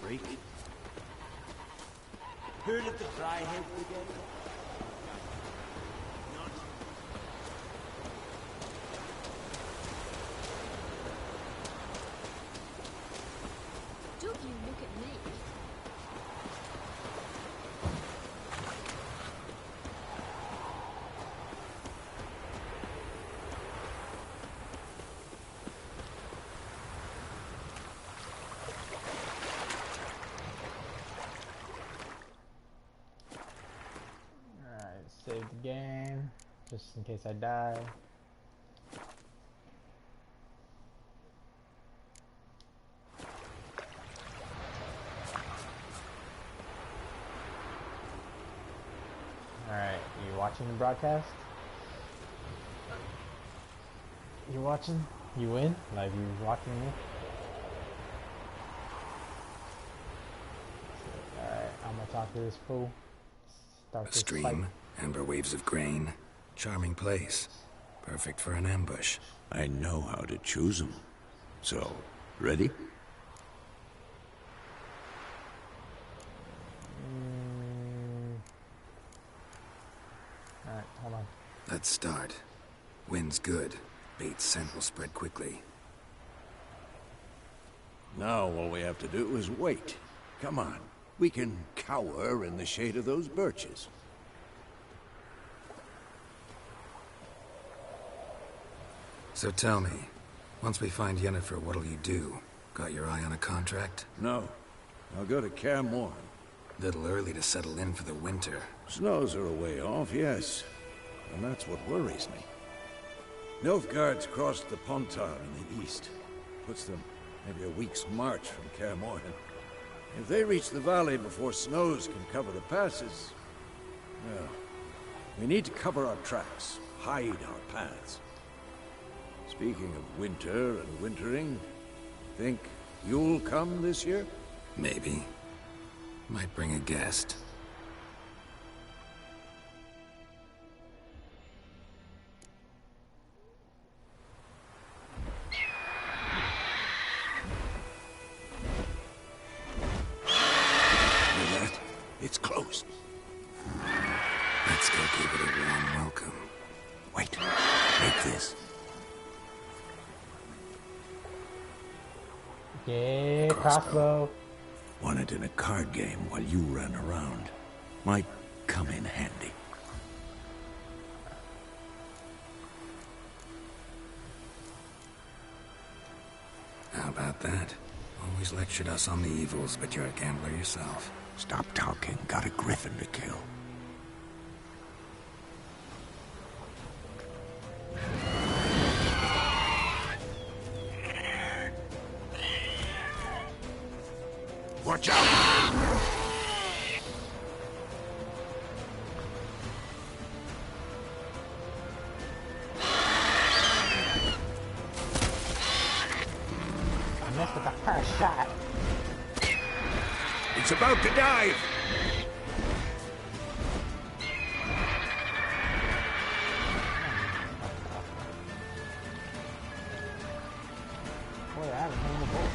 freak. Heard of the Dryhead Brigade? Don't you look at me. Save the game, just in case I die. Alright, you watching the broadcast? You watching? You win? Like, you watching me? Alright, I'm gonna talk to this fool. Start this stream. fight. Amber waves of grain. Charming place. Perfect for an ambush. I know how to choose them. So, ready? Alright, hold on. Let's start. Wind's good. Bait's scent will spread quickly. Now all we have to do is wait. Come on. We can cower in the shade of those birches. So tell me, once we find Yennefer, what'll you do? Got your eye on a contract? No. I'll go to Kaer Morhen. Little early to settle in for the winter. Snows are a way off, yes. And that's what worries me. Nilfgaard's crossed the Pontar in the east. Puts them maybe a week's march from Kaer Morhen. If they reach the valley before snows can cover the passes, well, we need to cover our tracks, hide our paths. Speaking of winter and wintering, think you'll come this year? Maybe. Might bring a guest. Hear that? It's close. Let's go give it a warm welcome. Wait. Take this. Yeah, crossbow. Won it in a card game while you ran around. Might come in handy. How about that? Always lectured us on the evils, but you're a gambler yourself. Stop talking. Got a griffin to kill. Watch out! I missed with the first shot. It's about to dive! Boy, I haven't hit the ball.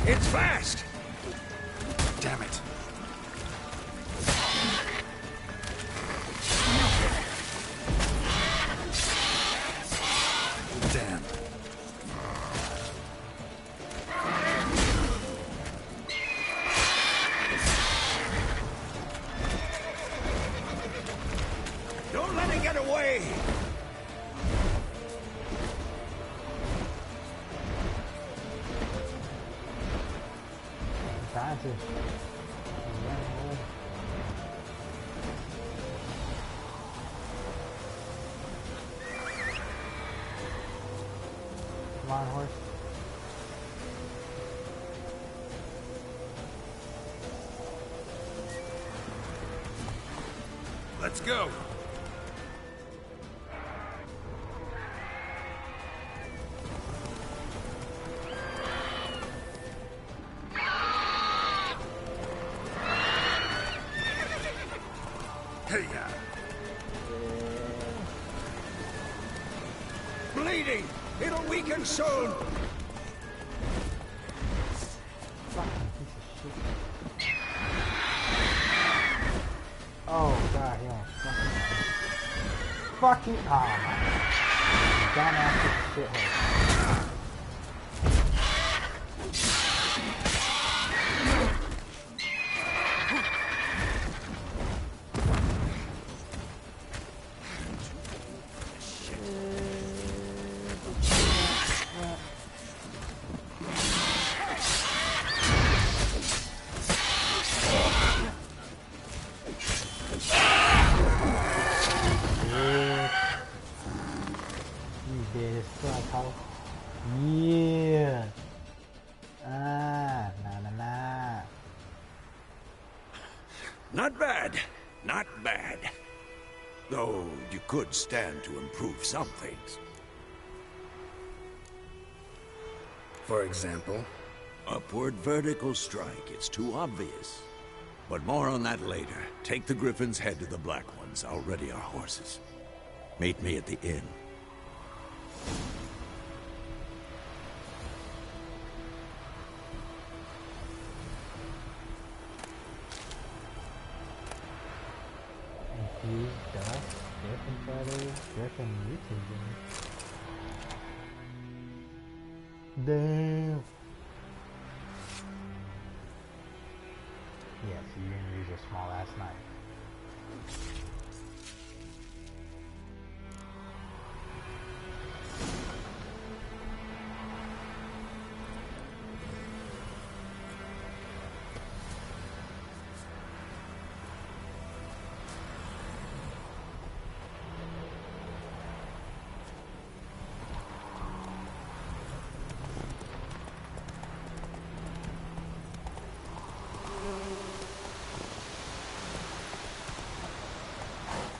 It's fast! Damn it. Damn. trying to. He's running away. Come on, horse. Let's go. Hey, bleeding! It'll weaken soon! Fucking piece of shit. Oh god, he almost fucking. Oh my god. Dumbass shithole. Yeah. Nah. Not bad. Not bad. Though you could stand to improve some things. For example? Upward vertical strike. It's too obvious. But more on that later. Take the Griffin's head to the Black Ones. I'll ready our horses. Meet me at the inn. Infused dust, Griffin feathers, Griffin mutagen. Damn. Yes, you didn't use your small ass knife.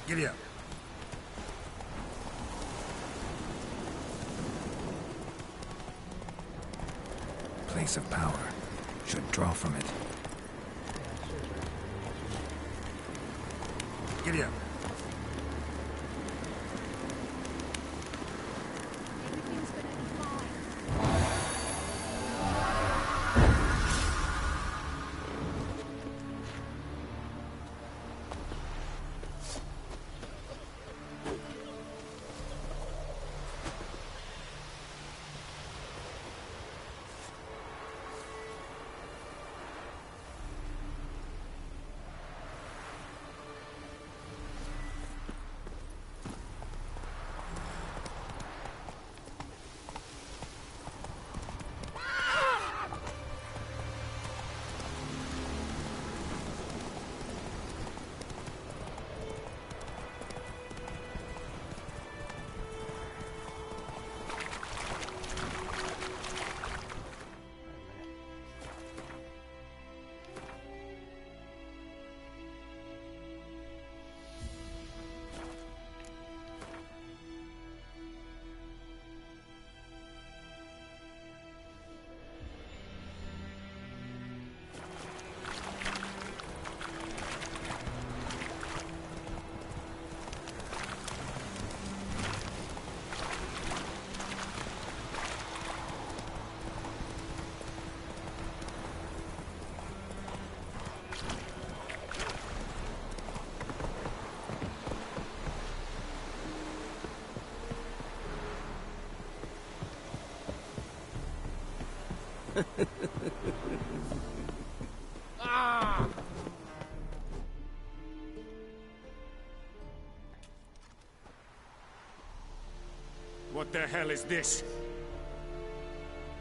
Giddy up. Place of power. Should draw from it. Giddy up. Everything's gonna be fine. What the hell is this?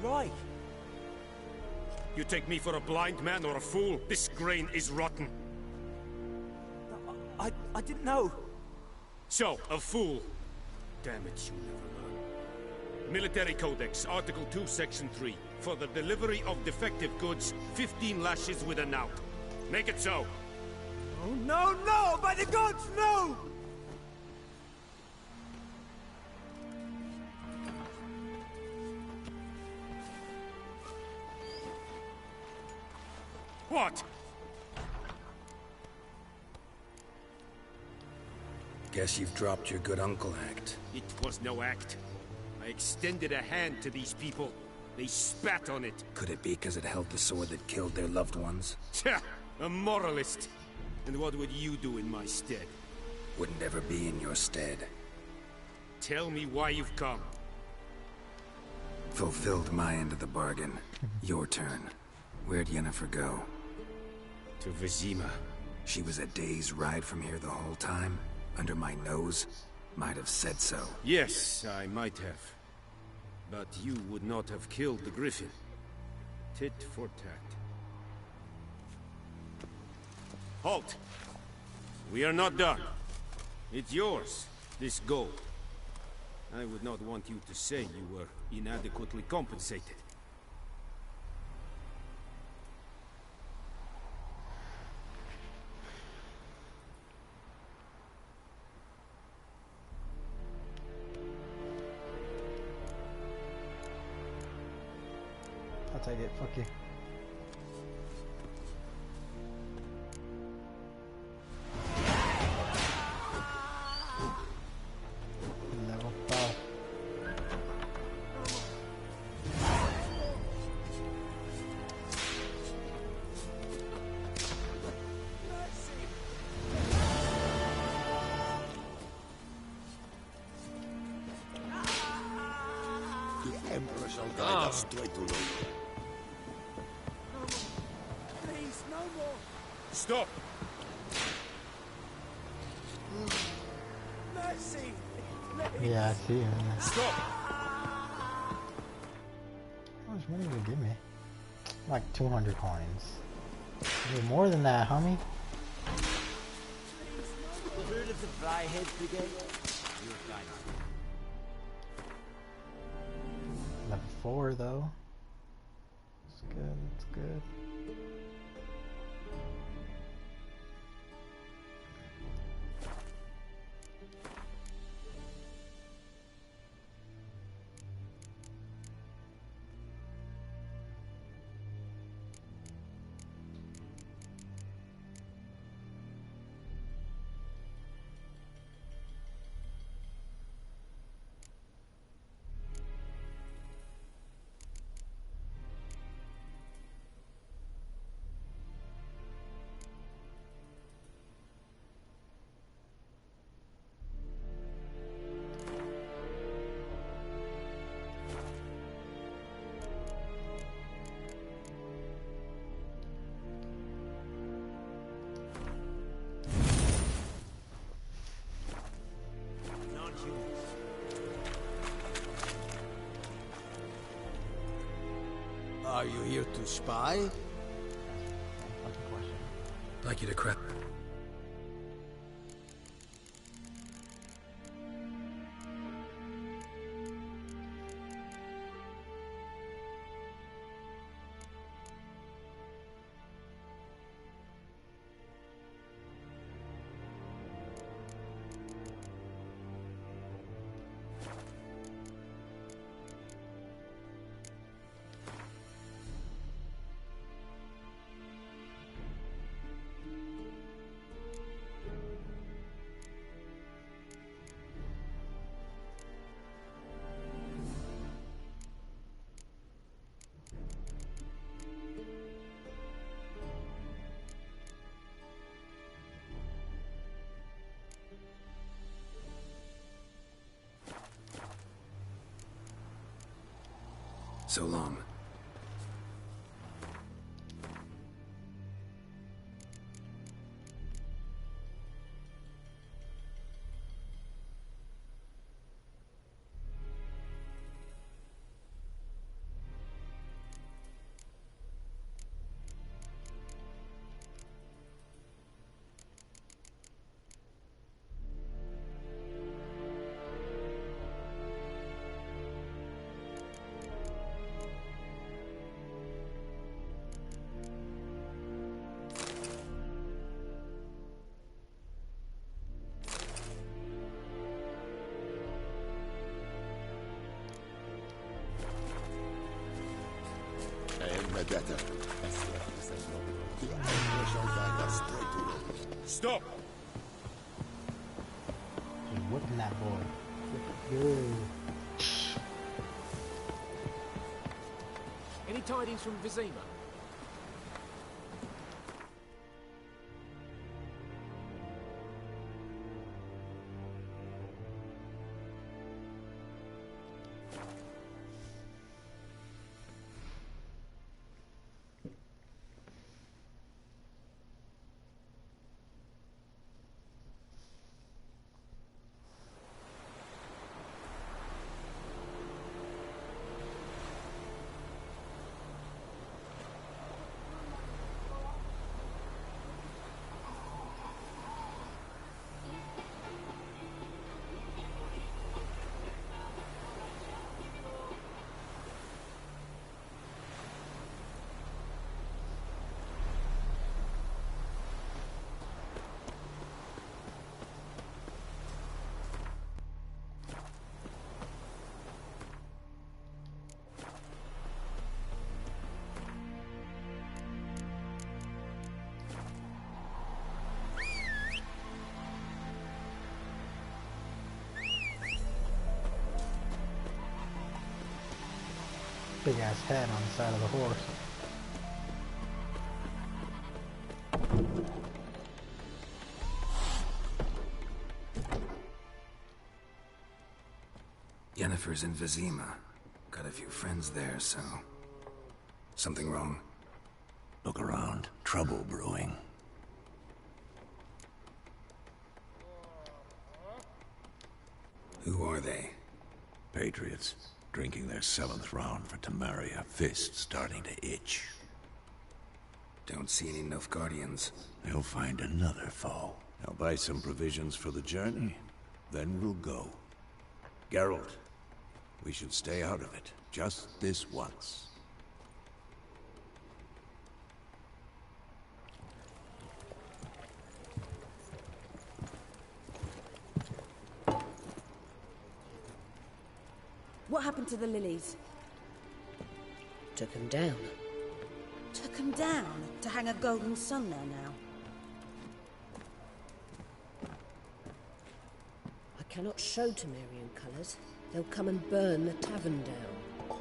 Right. You take me for a blind man or a fool? This grain is rotten. I didn't know. So, a fool. Damn it, you never learn. Military Codex, Article 2, Section 3. For the delivery of defective goods, 15 lashes with a knout. Make it so. Oh, no, no! By the gods, no! What? Guess you've dropped your good uncle act. It was no act. I extended a hand to these people. They spat on it. Could it be because it held the sword that killed their loved ones? Tja, a moralist. And what would you do in my stead? Wouldn't ever be in your stead. Tell me why you've come. Fulfilled my end of the bargain. Your turn. Where'd Yennefer go? To Vizima. She was a day's ride from here the whole time? Under my nose? Might have said so. Yes, I might have. But you would not have killed the griffin. Tit for tat. Halt! We are not done. It's yours, this gold. I would not want you to say you were inadequately compensated. I'll take it, fuck you. Level 5. The Emperor shall guide us straight to Rome. Please, no more! Stop! Mercy! Yeah, I see him. Stop! How much money did you give me? Like 200 coins. You need more than that, homie. Heard of the Fryhead Brigade? You're right. Level 4 though. It's good, it's good. Are you here to spy? Fucking question. I'd like you to crack. So long. Stop! He's whipping that boy. Good. Any tidings from Vizima? Big ass head on the side of the horse. Yennefer's in Vizima. Got a few friends there, so... Something wrong? Look around. Trouble brewing. Who are they? Patriots. Drinking their 7th round for Temeria. Fist starting to itch. Don't see any Nilfgaardians. They'll find another foe. I'll buy some provisions for the journey. Then we'll go. Geralt, we should stay out of it. Just this once. What happened to the lilies? Took him down. Took them down to hang a golden sun there now. I cannot show Temerian colours. They'll come and burn the tavern down.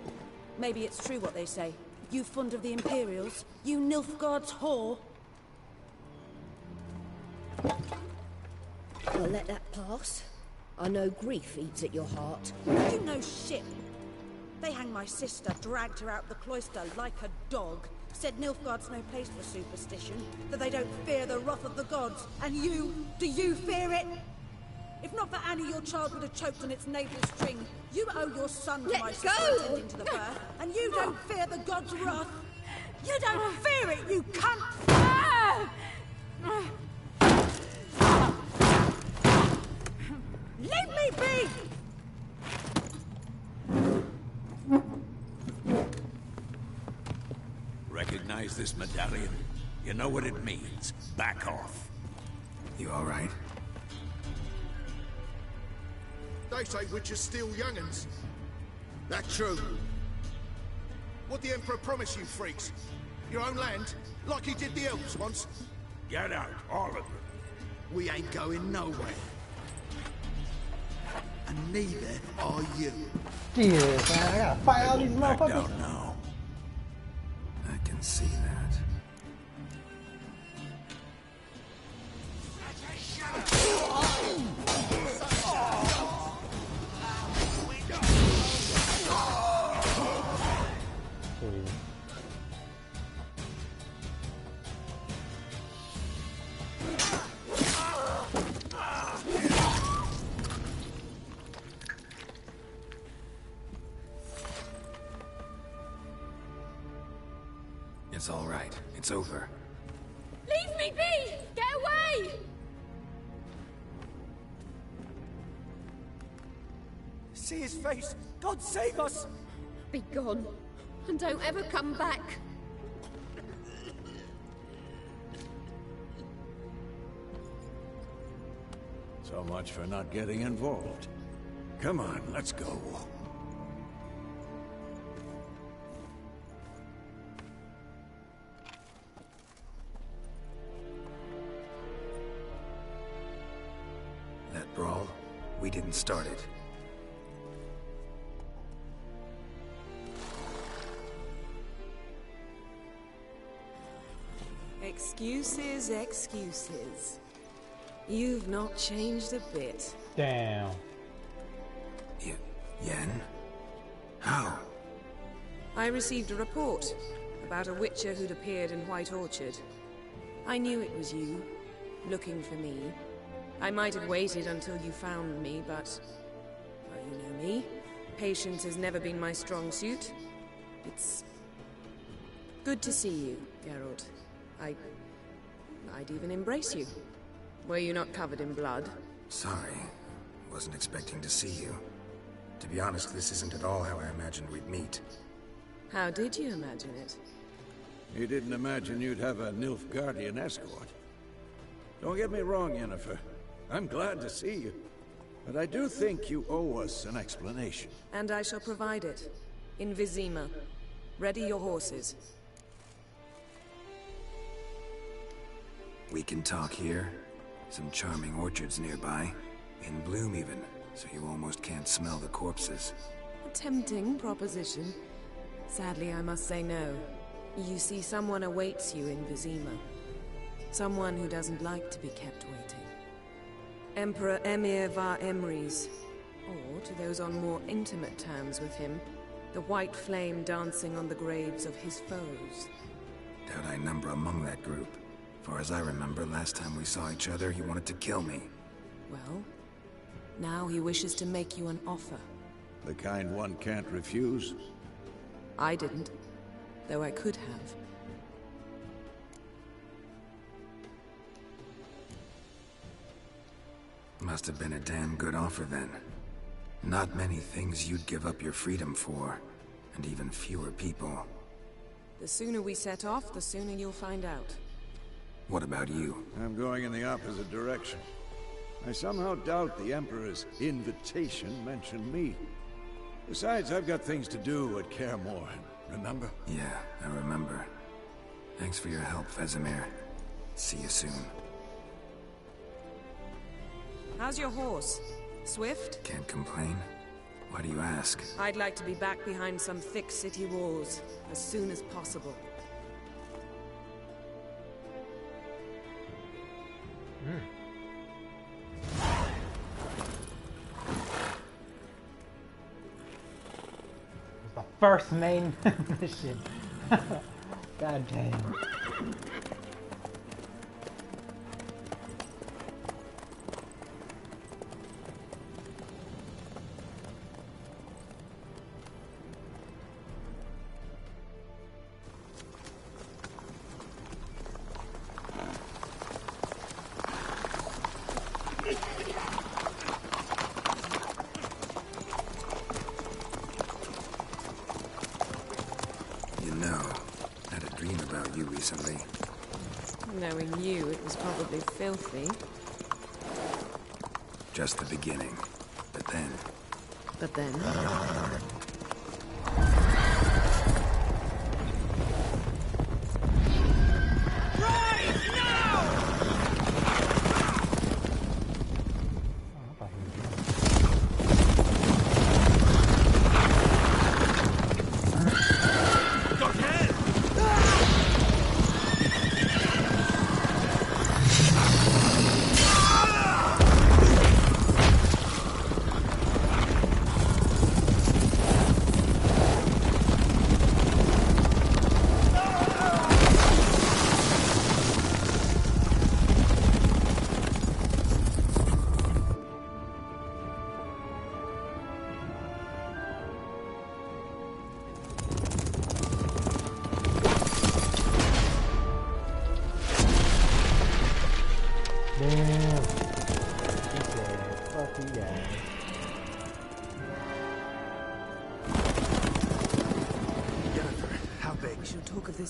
Maybe it's true what they say. You fond of the Imperials? You Nilfgaard's whore? I'll let that pass. I know grief eats at your heart. You know shit. They hanged my sister, dragged her out the cloister like a dog. Said Nilfgaard's no place for superstition, that they don't fear the wrath of the gods. And you, do you fear it? If not for Annie, your child would have choked on its navel string. You owe your son to my sister attending to the birth, and you don't fear the gods' wrath. You don't fear it, you cunt! Leave me be! Recognize this medallion? You know what it means. Back off. You all right? They say witches steal young'uns. That true. What the Emperor promised you freaks? Your own land? Like he did the elves once? Get out, all of you. We ain't going nowhere. And neither are you. Jesus, man, I gotta fight all these Back motherfuckers. down now. I can see that. It's all right. It's over. Leave me be! Get away! See his face! God save us! Be gone, and don't ever come back. So much for not getting involved. Come on, let's go. didn't start it. Excuses, excuses. You've not changed a bit. Damn. Yen? How? I received a report about a witcher who'd appeared in White Orchard. I knew it was you, looking for me. I might have waited until you found me, but... well, you know me. Patience has never been my strong suit. It's... good to see you, Geralt. I'd even embrace you. Were you not covered in blood? Sorry. Wasn't expecting to see you. To be honest, this isn't at all how I imagined we'd meet. How did you imagine it? You didn't imagine you'd have a Nilfgaardian escort. Don't get me wrong, Yennefer. I'm glad to see you. But I do think you owe us an explanation. And I shall provide it. In Vizima. Ready your horses. We can talk here. Some charming orchards nearby. In bloom even, so you almost can't smell the corpses. A tempting proposition. Sadly, I must say no. You see, someone awaits you in Vizima. Someone who doesn't like to be kept waiting. Emperor Emir var Emrys. Or, to those on more intimate terms with him, the white flame dancing on the graves of his foes. Doubt I number among that group. Far as I remember, last time we saw each other, he wanted to kill me. Well, now he wishes to make you an offer. The kind one can't refuse? I didn't, though I could have. Must have been a damn good offer then. Not many things you'd give up your freedom for, and even fewer people. The sooner we set off, the sooner you'll find out. What about you? I'm going in the opposite direction. I somehow doubt the Emperor's invitation mentioned me. Besides, I've got things to do at Kaer Morhen, remember? Yeah, I remember. Thanks for your help, Vesemir. See you soon. How's your horse? Swift? Can't complain. Why do you ask? I'd like to be back behind some thick city walls, as soon as possible. It's the first main mission. God damn. Recently. Knowing you, it was probably filthy. Just the beginning. But then... But then?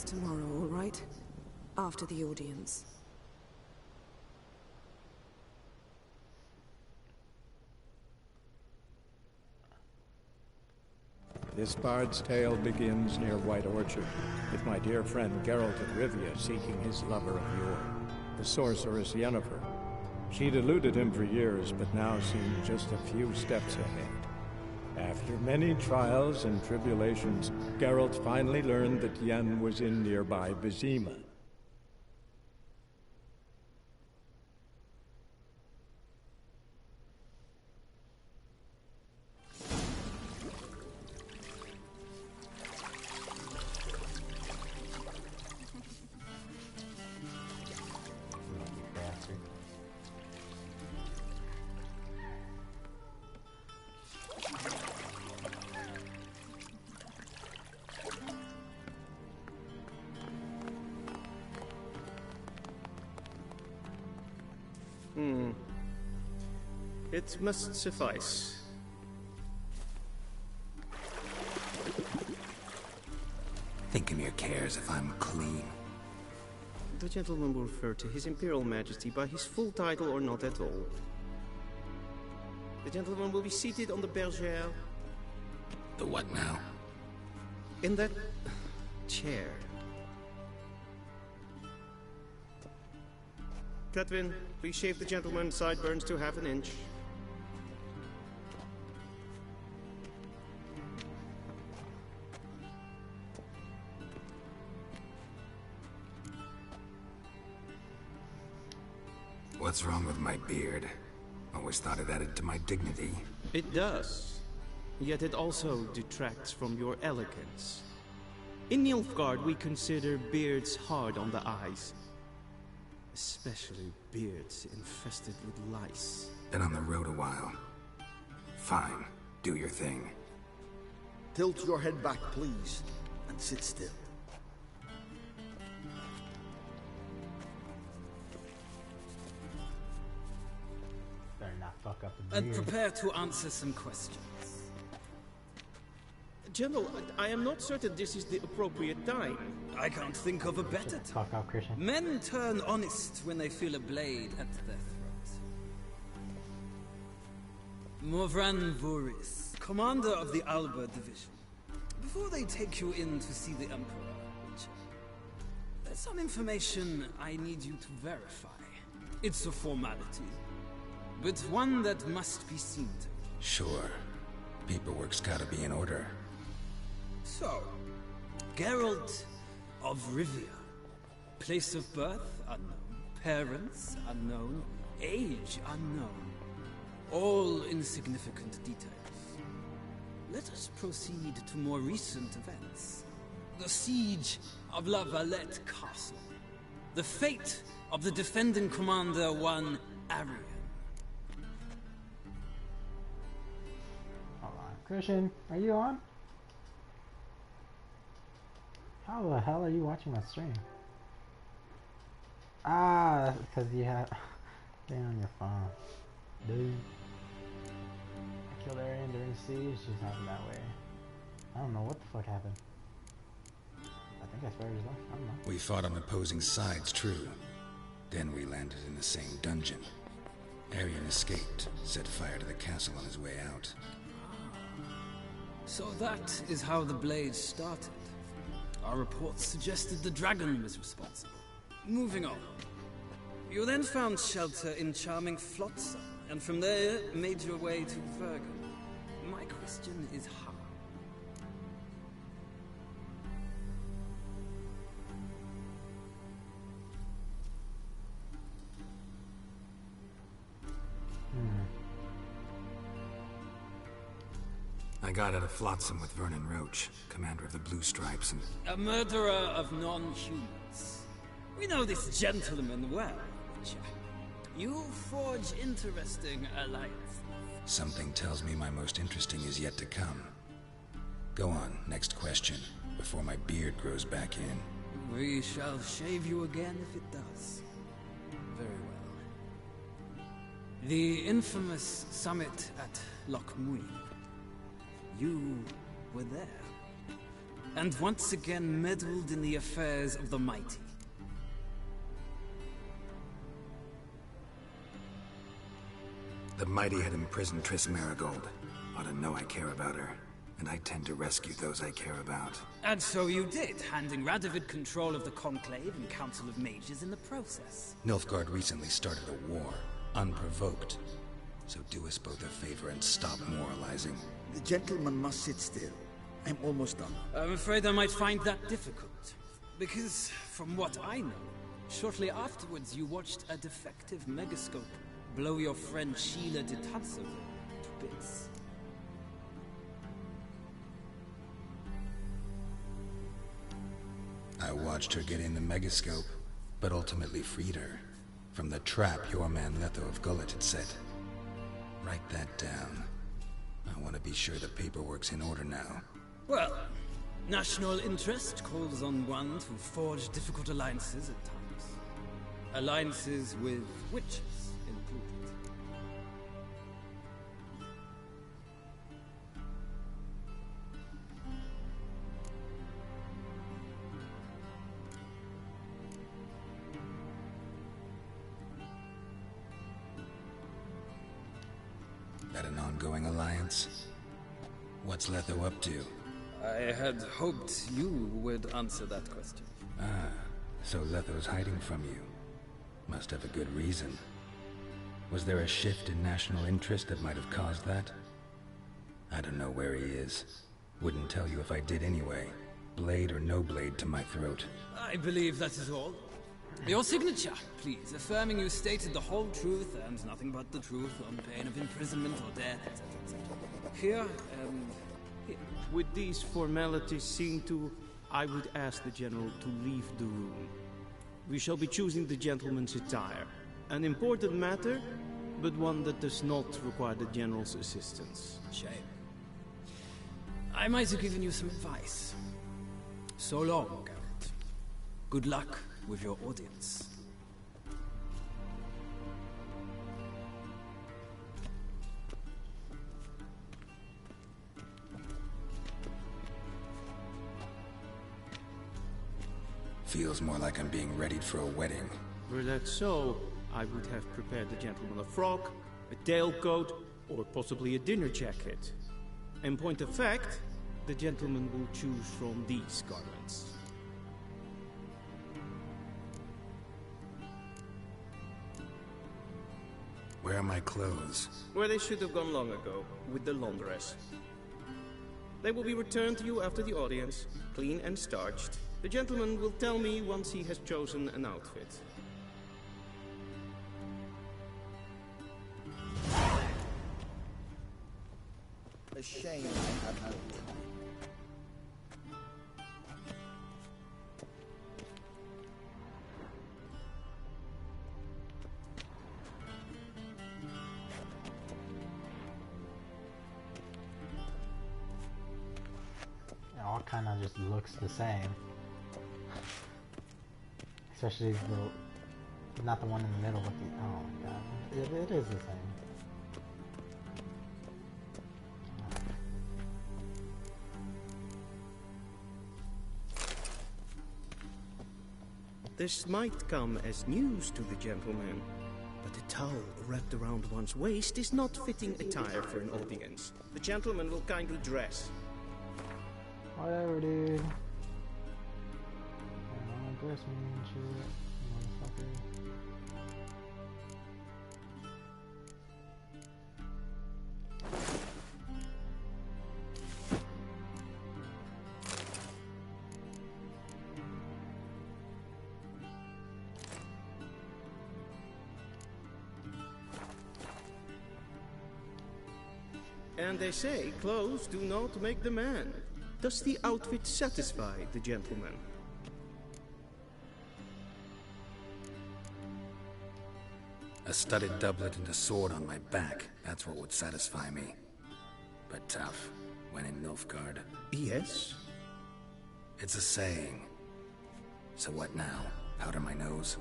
Tomorrow, all right? After the audience. This bard's tale begins near White Orchard, with my dear friend Geralt of Rivia seeking his lover of yore, the sorceress Yennefer. She'd eluded him for years, but now seemed just a few steps ahead. After many trials and tribulations, Geralt finally learned that Yen was in nearby Vizima. It must suffice. Thinkemere cares if I'm clean. The gentleman will refer to His Imperial Majesty by his full title or not at all. The gentleman will be seated on the bergère. The what now? In that chair. Catwin, please shave the gentleman's sideburns to half an inch. What's wrong with my beard? Always thought it added to my dignity. It does. Yet it also detracts from your elegance. In Nilfgaard, we consider beards hard on the eyes. Especially beards infested with lice. Been on the road a while. Fine. Do your thing. Tilt your head back, please, and sit still. Better not fuck up the And beard. prepare to answer some questions. General, I am not certain this is the appropriate time. I can't think of a better time. Fuck out, Christian. Men turn honest when they feel a blade at their throat. Morvran Voris, commander of the Alba Division. Before they take you in to see the Emperor, Witcher, there's some information I need you to verify. It's a formality, but one that must be seen to. Sure. Paperwork's gotta be in order. So, Geralt of Rivia. Place of birth unknown. Parents unknown. Age unknown. All insignificant details. Let us proceed to more recent events. The siege of La Valette Castle. The fate of the defending commander, one Arian. Hold on. Christian, are you on? How the hell are you watching my stream? Ah, because you have thing on your phone. Dude. I killed Arian during the siege, just happened that way. I don't know what the fuck happened. I think I spared his life, I don't know. We fought on opposing sides, true. Then we landed in the same dungeon. Arian escaped, set fire to the castle on his way out. So that is how the blade started. Our reports suggested the dragon was responsible. Moving on. You then found shelter in charming Flotsam, and from there made your way to Vergen. My question is how? I got out of Flotsam with Vernon Roach, commander of the Blue Stripes, and... A murderer of non-humans. We know this gentleman well, Witcher. You forge interesting alliances. Something tells me my most interesting is yet to come. Go on, next question, before my beard grows back in. We shall shave you again if it does. Very well. The infamous summit at Loch Muin. You were there. And once again meddled in the affairs of the mighty. The mighty had imprisoned Triss Marigold. Ought to know I care about her. And I tend to rescue those I care about. And so you did, handing Radovid control of the Conclave and Council of Mages in the process. Nilfgaard recently started a war. unprovoked. So do us both a favor and stop moralizing. The gentleman must sit still. I'm almost done. I'm afraid I might find that difficult. Because, from what I know, shortly afterwards you watched a defective megascope blow your friend Sheila de Tansover to bits. I watched her get in the megascope, but ultimately freed her from the trap your man Letho of Gullet had set. Write that down. I want to be sure the paperwork's in order now. Well, national interest calls on one to forge difficult alliances at times. Alliances with witches included. That an ongoing alliance? What's Letho up to? I had hoped you would answer that question. Ah, so Letho's hiding from you. Must have a good reason. Was there a shift in national interest that might have caused that? I don't know where he is. Wouldn't tell you if I did anyway. Blade or no blade to my throat. I believe that is all. Your signature, please, affirming you stated the whole truth and nothing but the truth on pain of imprisonment or death, etc., etc. Here, here. With these formalities seen to, I would ask the General to leave the room. We shall be choosing the gentleman's attire. An important matter, but one that does not require the General's assistance. Shame. I might have given you some advice. So long, Garrett. Good luck with your audience. Feels more like I'm being readied for a wedding. Were that so, I would have prepared the gentleman a frock, a tailcoat, or possibly a dinner jacket. In point of fact, the gentleman will choose from these garments. Where are my clothes? Where they should have gone long ago, with the laundress. They will be returned to you after the audience, clean and starched. The gentleman will tell me once he has chosen an outfit. A shame I have no time. It all kind of just looks the same. Especially the, not the one in the middle with the, oh my god, it is the same. This might come as news to the gentleman, but a towel wrapped around one's waist is not fitting attire for an audience. The gentleman will kindly dress. Whatever, dude. Dress me and shit, motherfucker. And they say clothes do not make the man. Does the outfit satisfy the gentleman? A studded doublet and a sword on my back. That's what would satisfy me. But tough, when in Nilfgaard. Yes? It's a saying. So what now? Powder my nose?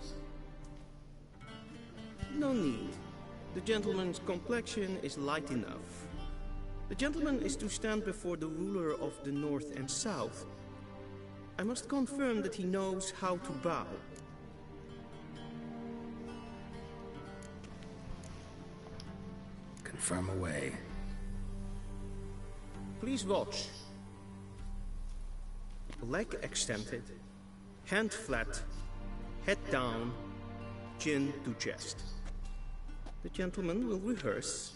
No need. The gentleman's complexion is light enough. The gentleman is to stand before the ruler of the North and South. I must confirm that he knows how to bow. Confirm away. Please watch. Leg extended, hand flat, head down, chin to chest. The gentleman will rehearse.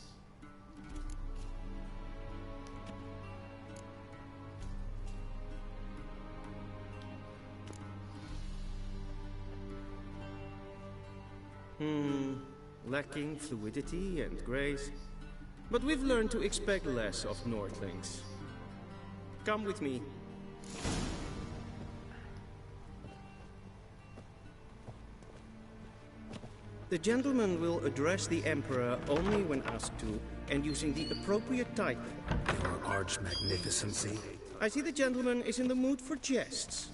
Lacking fluidity and grace. But we've learned to expect less of Nordlings. Come with me. The gentleman will address the Emperor only when asked to, and using the appropriate title. Your Arch-Magnificency? I see the gentleman is in the mood for jests.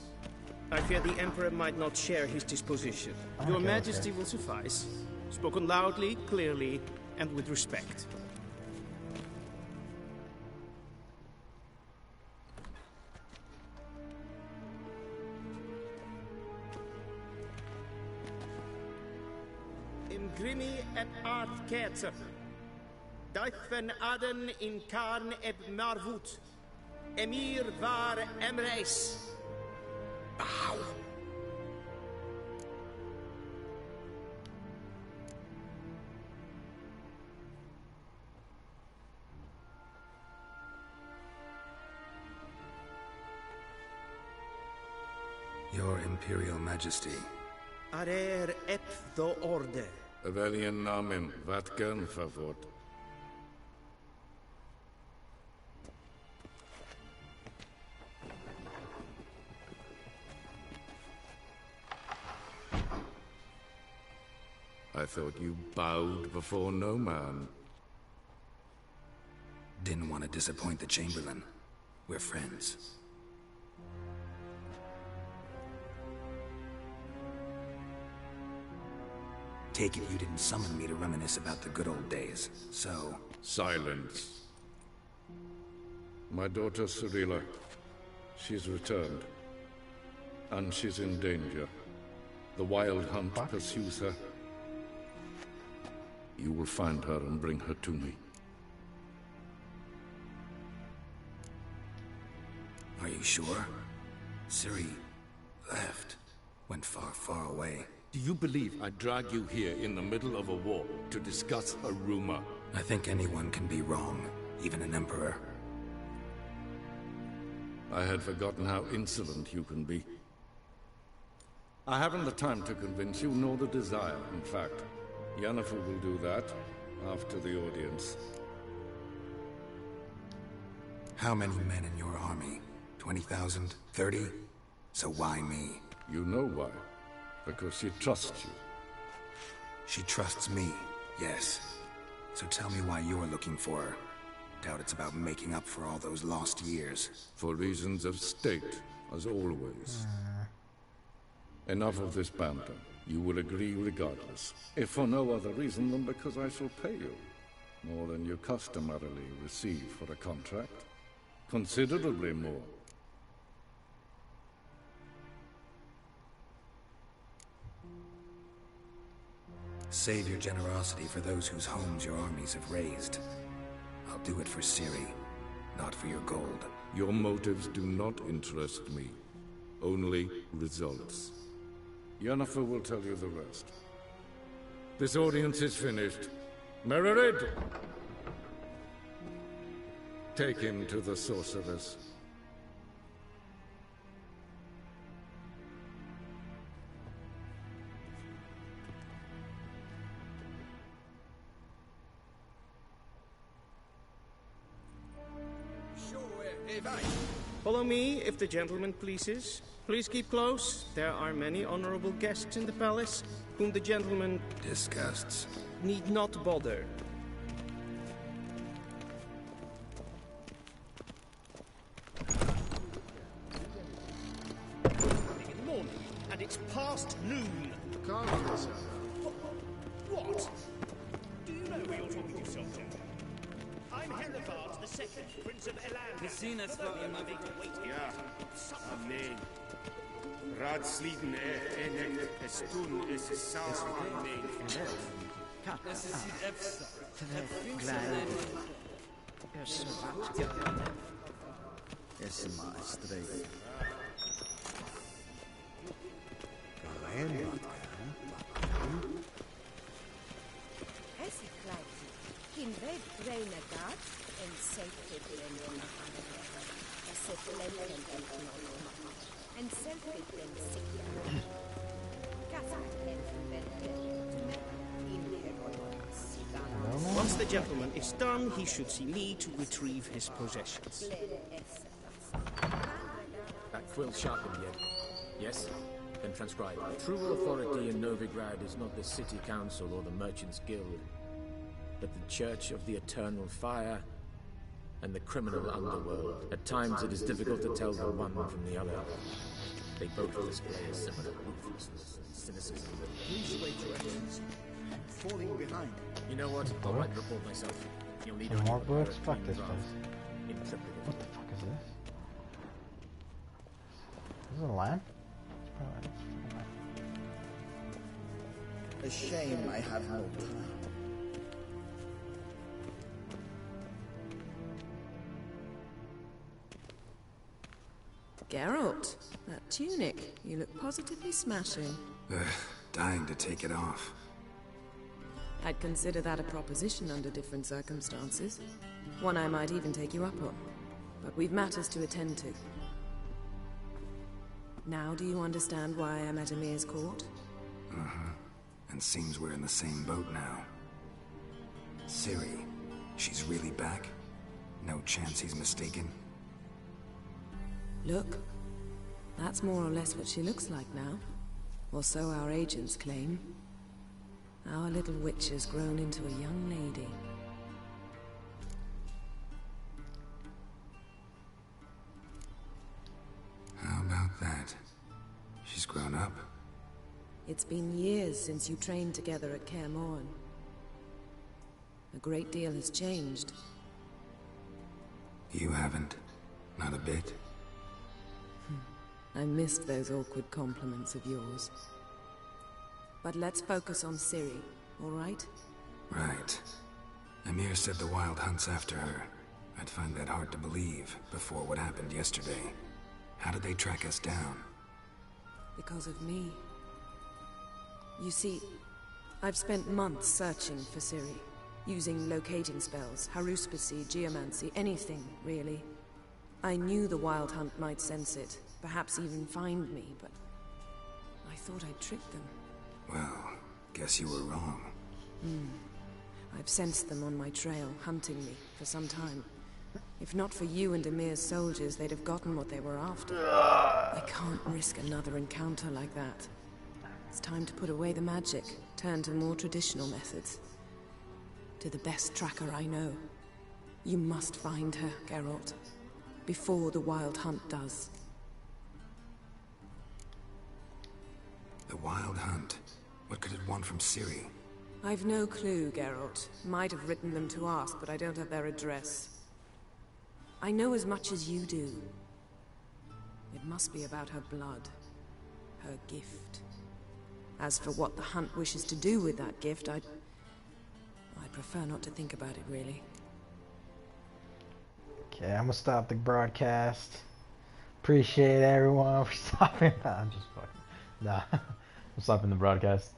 I fear the Emperor might not share his disposition. Your Majesty will suffice. Spoken loudly, clearly, and with respect. Imgrimi et art ketzer. Duifen aden in karn eb marvut. Emir var emreis. Bow. Your Imperial Majesty. Arer ep the orde. Welchen Namen, wat gern verwort? I thought you bowed before no man. Didn't want to disappoint the Chamberlain. We're friends. Take it you didn't summon me to reminisce about the good old days, so... Silence. My daughter Cyrilla, she's returned. And she's in danger. The Wild Hunt pursues her. You will find her and bring her to me. Are you sure? Ciri left. Went far, far away. Do you believe I drag you here in the middle of a war to discuss a rumor? I think anyone can be wrong, even an emperor. I had forgotten how insolent you can be. I haven't the time to convince you, nor the desire, in fact. Yennefer will do that after the audience. How many men in your army? 20,000? 30? So why me? You know why. Because she trusts you. She trusts me, yes. So tell me why you're looking for her. Doubt it's about making up for all those lost years. For reasons of state, as always. Enough of this banter. You will agree regardless. If for no other reason than because I shall pay you. More than you customarily receive for a contract. Considerably more. Save your generosity for those whose homes your armies have razed. I'll do it for Ciri, not for your gold. Your motives do not interest me. Only results. Yennefer will tell you the rest. This audience is finished. Mererid! Take him to the sorceress. Follow me, if the gentleman pleases. Please keep close. There are many honorable guests in the palace, whom the gentleman... disgusts. ...need not bother. In the morning, and it's past noon. Calm yourself. What? Do you know who you're talking to yourself to? I'm Henrivard the Second, Prince of Elan. We seen us for another. Ja, amen. Raadsliden enig estun is saus amen. Es ist die Epsa. Esse maestre. And so once the gentleman is done, he should see me to retrieve his possessions. That quill sharpened yet? Yes? Then transcribe. True authority in Novigrad is not the city council or the merchants' guild, but the Church of the Eternal Fire and the criminal underworld. At times it is difficult to tell the one from the other. They both display a similar ruthlessness and cynicism. Please wait, Your Excellency. I'm falling behind. You know what? I'll write the report myself. You'll need more books? Fuck this place. What the fuck is this? Is it a lamp? A shame I have no time. Geralt, that tunic. You look positively smashing. Dying to take it off. I'd consider that a proposition under different circumstances. One I might even take you up on. But we've matters to attend to. Now do you understand why I'm at Emir's court? Uh-huh. And seems we're in the same boat now. Ciri, she's really back? No chance he's mistaken? Look, that's more or less what she looks like now. Or so our agents claim. Our little witch has grown into a young lady. How about that? She's grown up? It's been years since you trained together at Kaer Morhen. A great deal has changed. You haven't? Not a bit? I missed those awkward compliments of yours. But let's focus on Ciri, all right? Right. Emir said the Wild Hunt's after her. I'd find that hard to believe before what happened yesterday. How did they track us down? Because of me. You see, I've spent months searching for Ciri, using locating spells, haruspicy, geomancy, anything, really. I knew the Wild Hunt might sense it, perhaps even find me, but I thought I'd tricked them. Well, guess you were wrong. I've sensed them on my trail, hunting me, for some time. If not for you and Emir's soldiers, they'd have gotten what they were after. I can't risk another encounter like that. It's time to put away the magic, turn to more traditional methods. To the best tracker I know. You must find her, Geralt. Before the Wild Hunt does. The Wild Hunt? What could it want from Ciri? I've no clue, Geralt. Might have written them to ask, but I don't have their address. I know as much as you do. It must be about her blood. Her gift. As for what the Hunt wishes to do with that gift, I prefer not to think about it, really. Okay, I'm gonna stop the broadcast. Appreciate everyone for stopping. Nah, I'm just fucking. Nah, I'm stopping the broadcast.